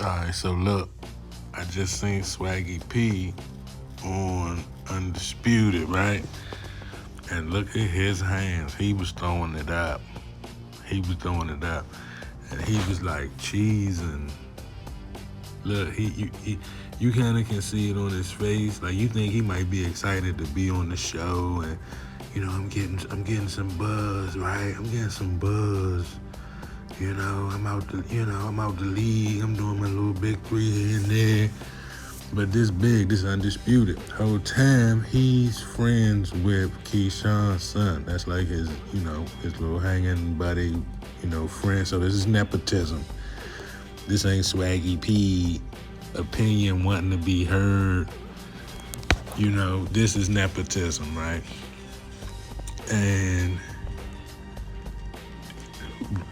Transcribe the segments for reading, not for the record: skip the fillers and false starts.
Alright, so look, I just seen Swaggy P on Undisputed, right? And look at his hands. He was throwing it up. He was throwing it up. And he was like cheesing. Look, you kind of can see it on his face. Like you think he might be excited to be on the show, and I'm getting some buzz, right? I'm getting some buzz. I'm out the league. I'm doing my little big three here and there. But this Undisputed. Whole time he's friends with Keyshawn's son. That's like his little hanging buddy, friend. So this is nepotism. This ain't Swaggy P opinion wanting to be heard. This is nepotism, right? And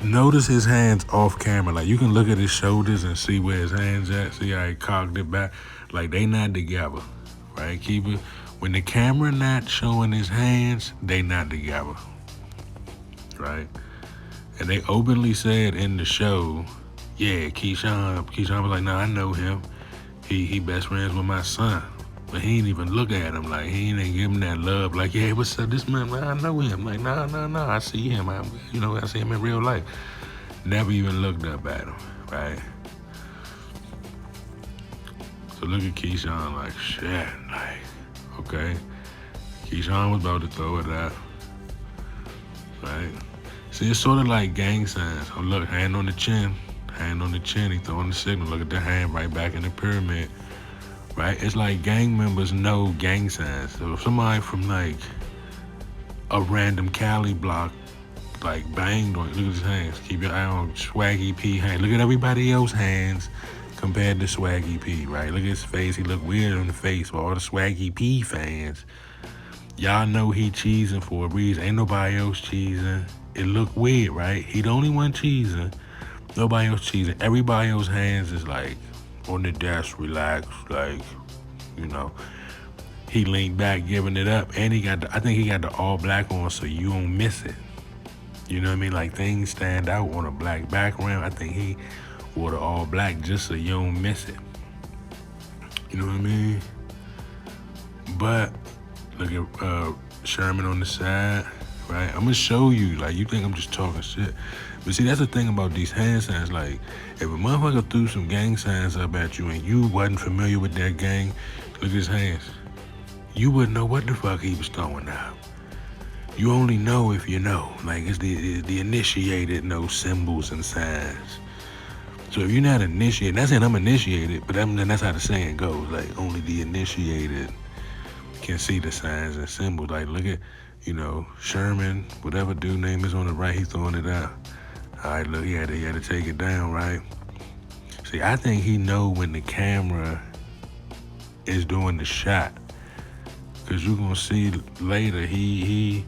notice his hands off camera. Like you can look at his shoulders and see where his hands at. See how he cocked it back. Like they not together, right? Keep it. When the camera not showing his hands, they not together, right? And they openly said in the show, yeah, Keyshawn was like, nah, I know him. He best friends with my son. But he ain't even look at him. Like, he ain't give him that love. Like, yeah, what's up? This man, I know him. Like, nah, I see him. I see him in real life. Never even looked up at him, right? So look at Keyshawn like, shit, like, okay. Keyshawn was about to throw it out, right? See, it's sort of like gang signs. Oh, look, hand on the chin. Hand on the chin, he throwing the signal. Look at the hand right back in the pyramid. Right? It's like gang members know gang signs. So if somebody from like a random Cali block like banged on you, look at his hands. Keep your eye on Swaggy P hands. Look at everybody else's hands compared to Swaggy P, right? Look at his face. He look weird on the face for all the Swaggy P fans. Y'all know he cheesing for a reason. Ain't nobody else cheesing. It look weird, right? He the only one cheesing. Nobody else cheesing. Everybody else's hands is like on the desk, relaxed, like, he leaned back, giving it up, and I think he got the all black on, so you don't miss it. You know what I mean? Like things stand out on a black background. I think he wore the all black just so you don't miss it. You know what I mean? But look at Sherman on the side, right? I'm gonna show you. Like you think I'm just talking shit. But see, that's the thing about these hand signs. Like, if a motherfucker threw some gang signs up at you and you wasn't familiar with that gang, look at his hands. You wouldn't know what the fuck he was throwing out. You only know if you know. Like, it's the initiated know symbols and signs. So if you're not initiated, not saying I'm initiated, but then that's how the saying goes. Like, only the initiated can see the signs and symbols. Like, look at, Sherman, whatever dude name is on the right, he throwing it out. All right, look, he had to take it down, right? See, I think he know when the camera is doing the shot. Because you're going to see later, he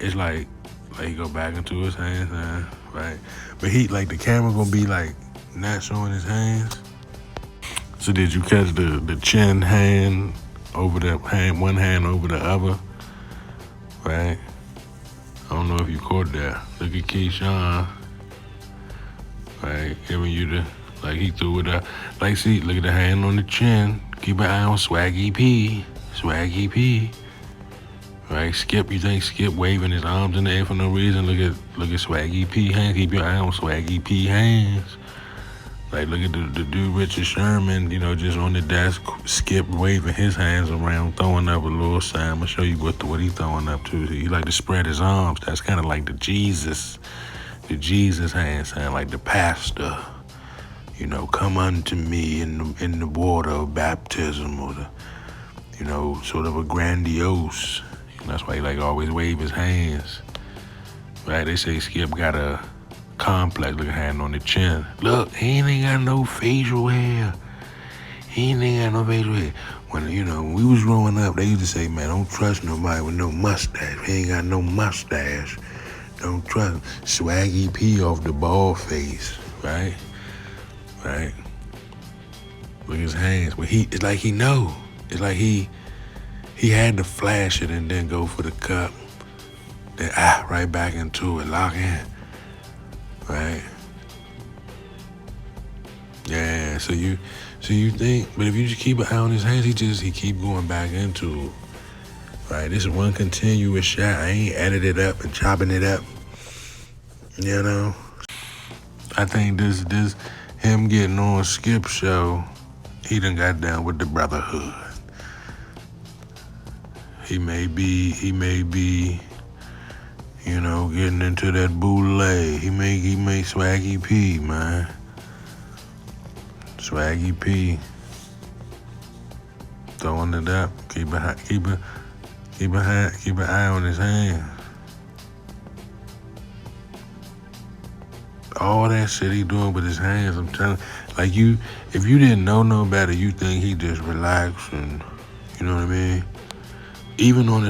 it's like he go back into his hands, right? But the camera going to be like not showing his hands. So did you catch the chin hand over the hand, one hand over the other, right? I don't know if you caught that. Look at Keyshawn, right? Giving you he threw it up. Like, see, look at the hand on the chin. Keep an eye on Swaggy P. Right? Skip, you think Skip waving his arms in the air for no reason? Look at Swaggy P hands. Keep your eye on Swaggy P hands. Like, look at the dude, Richard Sherman, just on the desk, Skip waving his hands around, throwing up a little sign. I'm going to show you what he throwing up to. He like to spread his arms. That's kind of like the Jesus hand sign, like the pastor. Come unto me in the water of baptism, or sort of a grandiose. That's why he always wave his hands. Right? They say Skip got a complex, look at hand on the chin. Look, he ain't got no facial hair. When, when we was growing up, they used to say, man, don't trust nobody with no mustache. He ain't got no mustache. Don't trust him. Swaggy P off the bald face, right? Right? Look at his hands. But it's like he know. It's like he had to flash it and then go for the cup. Then right back into it, lock in. Right? Yeah, So you think, but if you just keep an eye on his hands, he keep going back into it. Right, this is one continuous shot. I ain't edited it up and chopping it up. You know, I think this him getting on Skip's show, he done got down with the brotherhood. He may be, you know, getting into that bootleg. He may Swaggy P, man. Swaggy P. Throwing it up. Keep an eye on his hand. All that shit he doing with his hands, I'm telling like you, if you didn't know no better, you think he just relaxed and, you know what I mean? Even on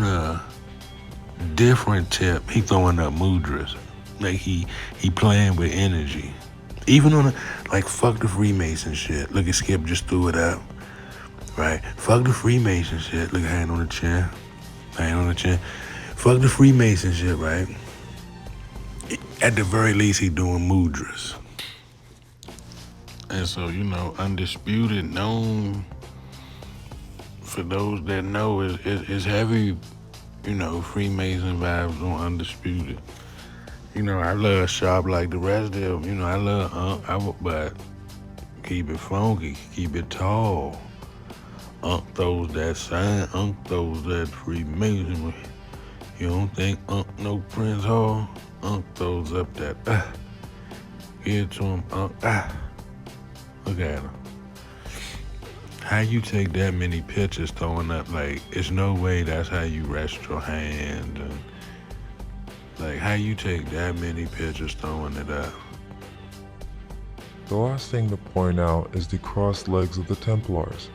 a different tip, he throwing up mudras. Like he playing with energy. Even on like fuck the Freemason shit. Look at Skip just threw it up. Right? Fuck the Freemason shit. Look, hand on the chin. Hand on the chin. Fuck the Freemason shit, right? At the very least, he doing mudras. And so, you know, Undisputed, known for those that know, is heavy, you know, Freemason vibes on Undisputed. You know, I love Sharp like the rest of them. You know, I love but keep it funky, keep it tall. Throws that sign, throws that Freemason. You don't think no Prince Hall? Throws up that give it to him, Look at him. How you take that many pictures throwing up, like, it's no way that's how you rest your hand, and like, how you take that many pictures throwing it up? The last thing to point out is the crossed legs of the Templars,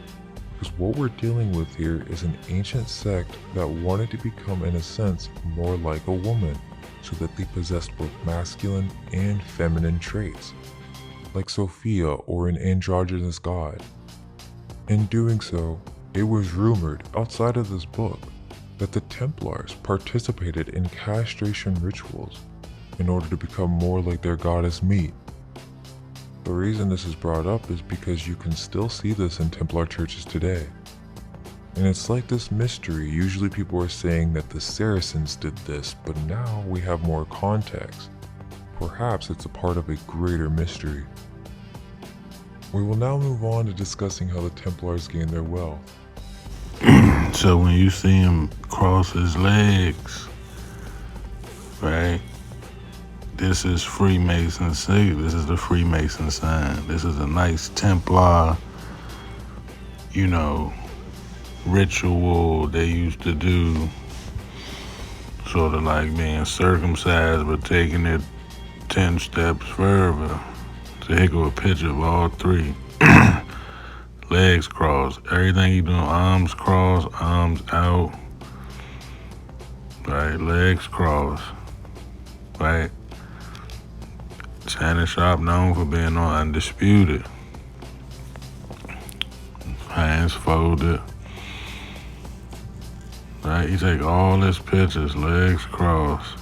because what we're dealing with here is an ancient sect that wanted to become, in a sense, more like a woman, so that they possessed both masculine and feminine traits, like Sophia or an androgynous god. In doing so, it was rumored outside of this book that the Templars participated in castration rituals in order to become more like their goddess Meat. The reason this is brought up is because you can still see this in Templar churches today. And it's like this mystery. Usually people are saying that the Saracens did this, but now we have more context. Perhaps it's a part of a greater mystery. We will now move on to discussing how the Templars gained their wealth. So when you see him cross his legs, right? This is Freemason sign. This is the Freemason sign. This is a nice Templar, you know, ritual they used to do, sort of like being circumcised, but taking it 10 steps further. So here go a picture of all three. Legs crossed. Everything you doing, arms crossed, arms out. Right, legs crossed. Right. Shannon Sharp known for being on Undisputed. Hands folded. Right, you take all his pictures, legs crossed,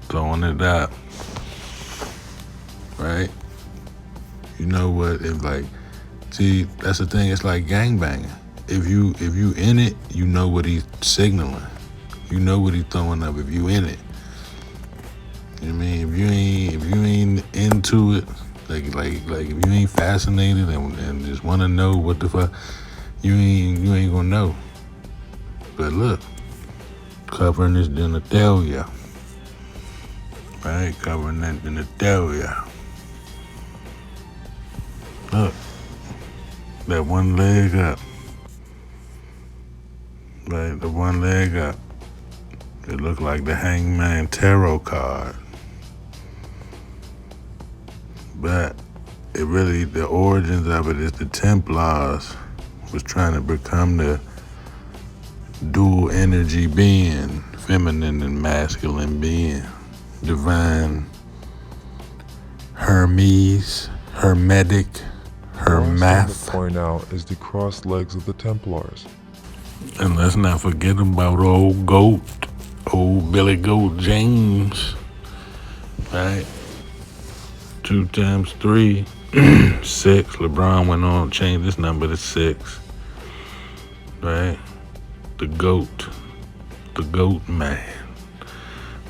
throwing it up. Right? You know what, if like, see, that's the thing, it's like gangbanging. If you in it, you know what he's signaling. You know what he's throwing up if you in it. You know what I mean? If you ain't into it, like if you ain't fascinated and just wanna know what the fuck, you ain't gonna know. But look, covering this genitalia. Right, covering that genitalia. Look, that one leg up. Right, the one leg up. It looked like the Hangman Tarot card. But it really, the origins of it is the Templars was trying to become the dual energy being, feminine and masculine being, divine Hermes, Hermetic, Hermath. To point out is the crossed legs of the Templars. And let's not forget about old Billy Goat James, right? 2 times 3, 6. LeBron went on, changed this number to 6. Right? The GOAT. The GOAT man.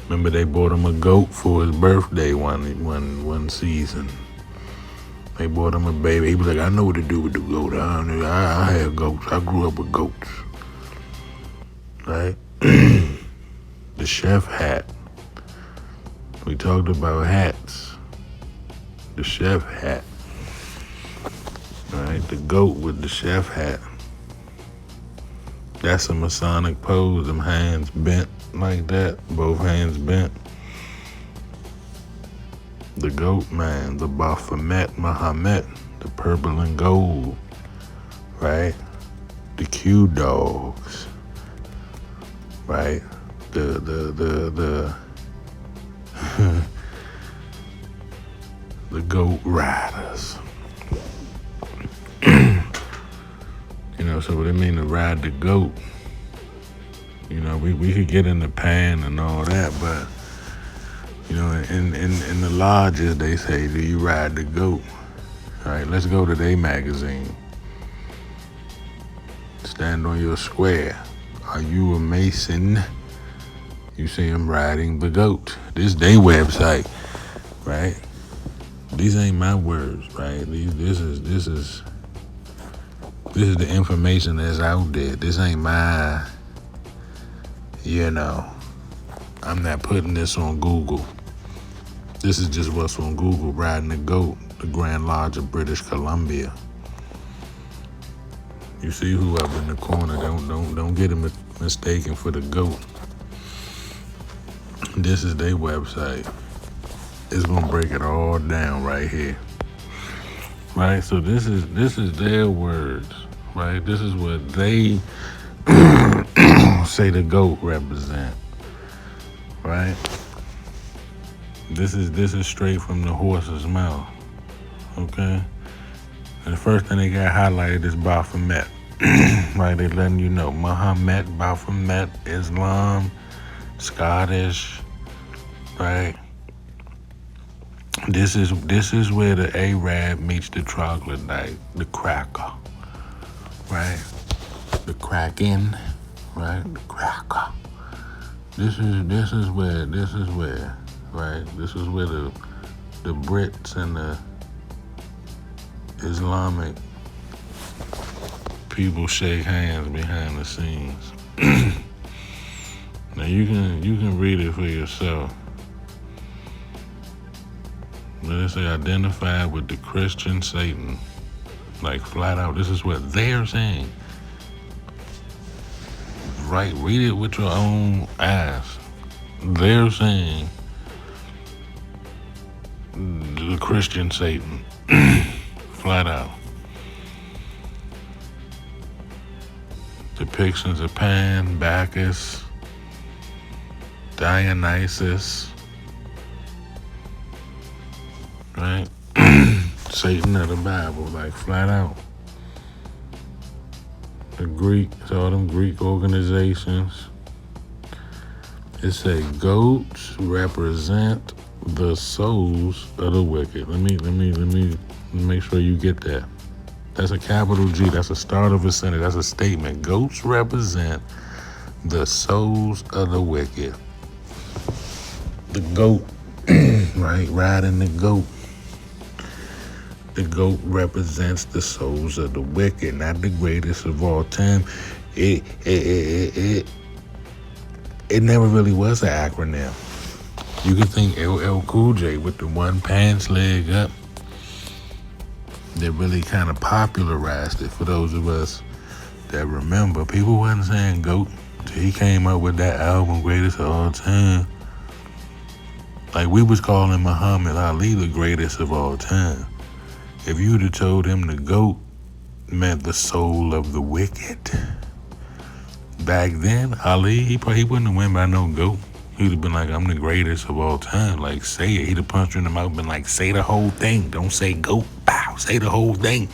Remember they bought him a goat for his birthday one season. They bought him a baby. He was like, I know what to do with the goat. I had goats. I grew up with goats. Right? The chef hat. We talked about hats. The chef hat. Right? The goat with the chef hat. That's a Masonic pose. Them hands bent like that. Both hands bent. The goat man. The Baphomet Muhammad. The purple and gold. Right? The Q dogs. Right? The the goat riders. You know, so what it mean to ride the goat? You know, we could get in the pan and all that, but you know, in the lodges they say, do you ride the goat? All right, let's go to their magazine. Stand on your square. Are you a Mason? You see him riding the goat. This their website, right? These ain't my words, right? This is the information that's out there. This ain't my, you know, I'm not putting this on Google. This is just what's on Google, riding the goat, the Grand Lodge of British Columbia. You see who up in the corner, don't get him mistaken for the goat. This is their website. It's gonna break it all down right here. Right? So this is their words, right? This is what they say the goat represent. Right? This is straight from the horse's mouth. Okay? And the first thing they got highlighted is Baphomet. Right? They letting you know Muhammad, Baphomet, Islam, Scottish, right? This is where the Arab meets the troglodyte, the cracker, right? The Kraken, right? The cracker. This is where, right? This is where the Brits and the Islamic people shake hands behind the scenes. Now you can read it for yourself. Let us say identify with the Christian Satan. Like flat out, this is what they're saying. Right, read it with your own eyes. They're saying the Christian Satan. Flat out. Depictions of Pan, Bacchus, Dionysus, right? Satan of the Bible, like flat out. The Greek, it's all them Greek organizations. It say goats represent the souls of the wicked. Let me make sure you get that. That's a capital G. That's a start of a sentence. That's a statement. Goats represent the souls of the wicked. The goat, right? Riding the goat. The goat represents the souls of the wicked, not the greatest of all time. It never really was an acronym. You could think LL Cool J with the one pants leg up. That really kind of popularized it for those of us that remember. People wasn't saying GOAT till he came up with that album, Greatest of All Time. Like we was calling Muhammad Ali the greatest of all time. If you'd have told him the GOAT meant the soul of the wicked. Back then, Ali, he wouldn't have went by no GOAT. He'd have been like, I'm the greatest of all time. Like, say it. He'd have punched her in the mouth and been like, say the whole thing. Don't say GOAT. Bow. Say the whole thing.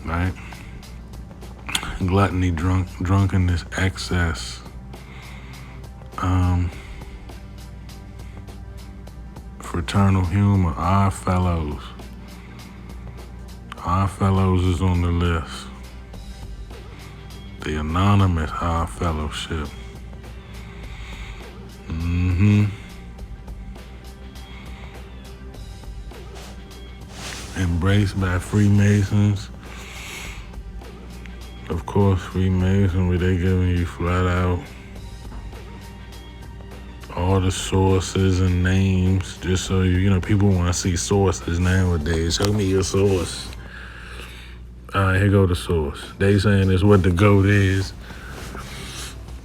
Right? Gluttony, drunkenness, excess. fraternal humor, Odd Fellows. Odd Fellows is on the list. The anonymous Odd Fellowship. Embraced by Freemasons. Of course, Freemasonry, they giving you flat out all the sources and names, just so people want to see sources nowadays. Show me your source. All right, here go the source. They saying it's what the GOAT is.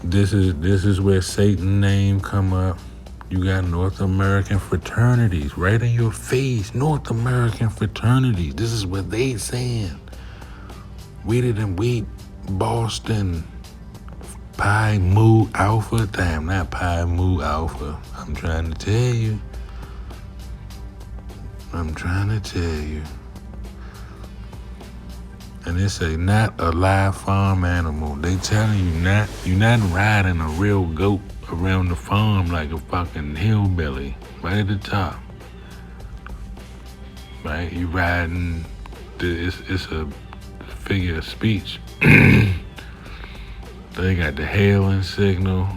This is where Satan name come up. You got North American fraternities right in your face. North American fraternities. This is what they saying. Weeder than wheat, Boston, Pi Mu Alpha. Damn, not Pi Mu Alpha. I'm trying to tell you. And they say not a live farm animal. They telling you you're not riding a real goat around the farm like a fucking hillbilly. Right at the top. Right? You riding, it's a figure of speech. They got the hailing signal.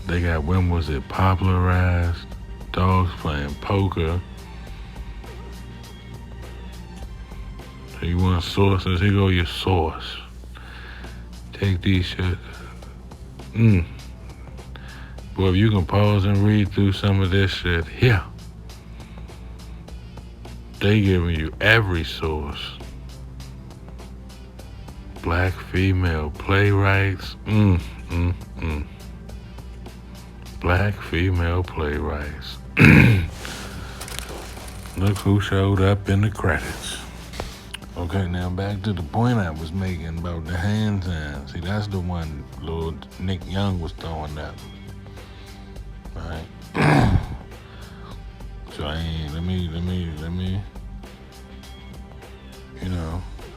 They got, when was it popularized? Dogs playing poker. So you want sources? Here go your source. Take these shit. Boy, if you can pause and read through some of this shit here, they giving you every source. Black female playwrights. Black female playwrights. Look who showed up in the credits. Okay, now back to the point I was making about the hand signs. See, that's the one Lord Nick Young was throwing up. Right? So let me,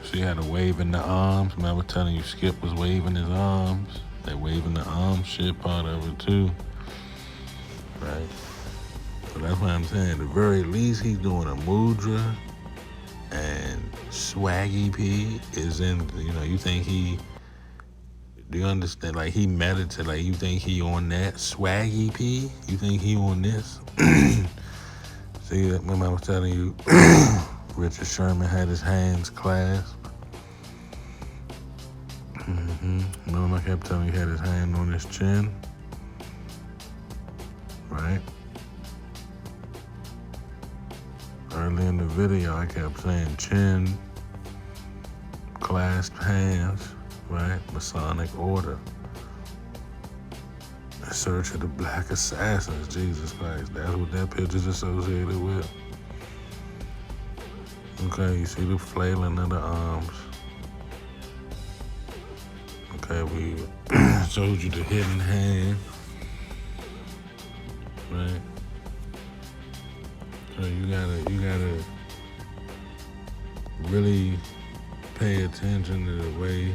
see how the waving the arms. Man, I was telling you Skip was waving his arms. They waving the arm shit part of it too. Right? So that's what I'm saying. At the very least, he's doing a mudra, and Swaggy P is in, you think do you understand? Like, he meditated, like, you think he on that? Swaggy P? You think he on this? See, remember I was telling you, Richard Sherman had his hands clasped. Remember I kept telling you he had his hand on his chin? Right? Early in the video, I kept saying chin, clasped hands, right? Masonic order. In search of the black assassins, Jesus Christ. That's what that picture's associated with. Okay, you see the flailing of the arms. Okay, we showed you the hidden hand. Right? So you gotta really pay attention to the way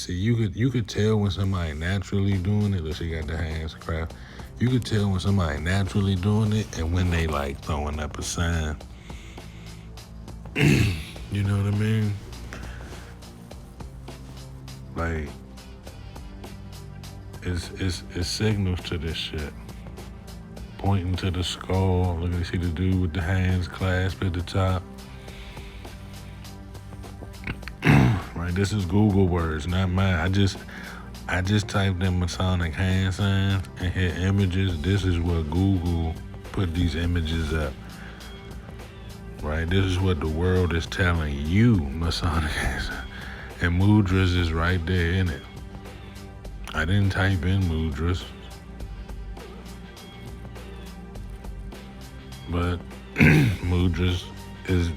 you could tell when somebody naturally doing it, or she got the hands craft. You could tell when somebody naturally doing it and when they like throwing up a sign. You know what I mean? Like, it's signals to this shit. Pointing to the skull. Look, you see the dude with the hands clasped at the top. Right, this is Google words, not mine. I just typed in Masonic hand signs and hit images. This is what Google put these images up. Right, this is what the world is telling you, Masonic hand signs. And mudras is right there in it. I didn't type in mudras. But mudras is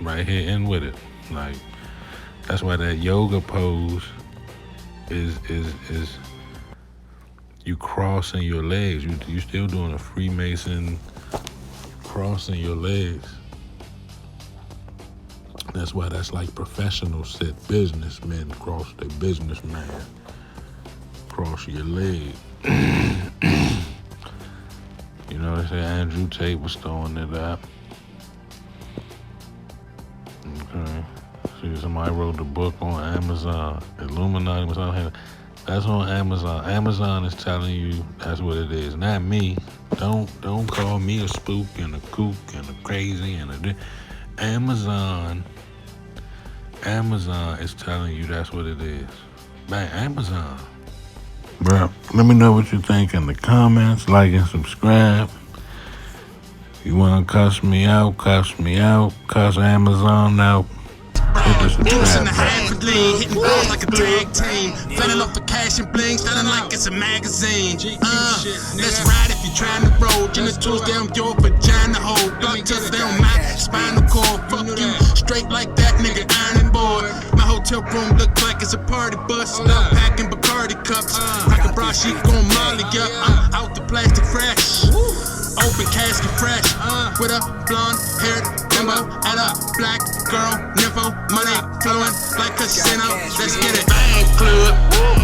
right here in with it. Like, that's why that yoga pose is you crossing your legs. You still doing a Freemason crossing your legs. That's why that's like professional sit. Businessmen cross their businessman. Cross your leg. Somebody said Andrew Tate was throwing it up. Okay. See, somebody wrote the book on Amazon. Illuminati was on here. That's on Amazon. Amazon is telling you that's what it is, not me. Don't call me a spook and a kook and a crazy and a. Amazon is telling you that's what it is. Man, Amazon. Bro, let me know what you think in the comments. Like and subscribe. You wanna cuss me out, cuss Amazon out. Hit the subscribe button. Hitting balls like a tag team. Fanning off the cash and bling, sounding like it's a magazine. Let's ride if you're trying to roll. Gin tools down your vagina hole. Blood tucks down my spinal cord. Fuck you, straight like that nigga ironing board. My hotel room look like it's a party bus. I'm packing Bacardi cups. Like a bra sheet going Molly up. I'm out the plastic fresh. Open casket fresh. With a blonde haired bimbo and a black girl nympho. Money flowing like casino. Let's get it. Bang club.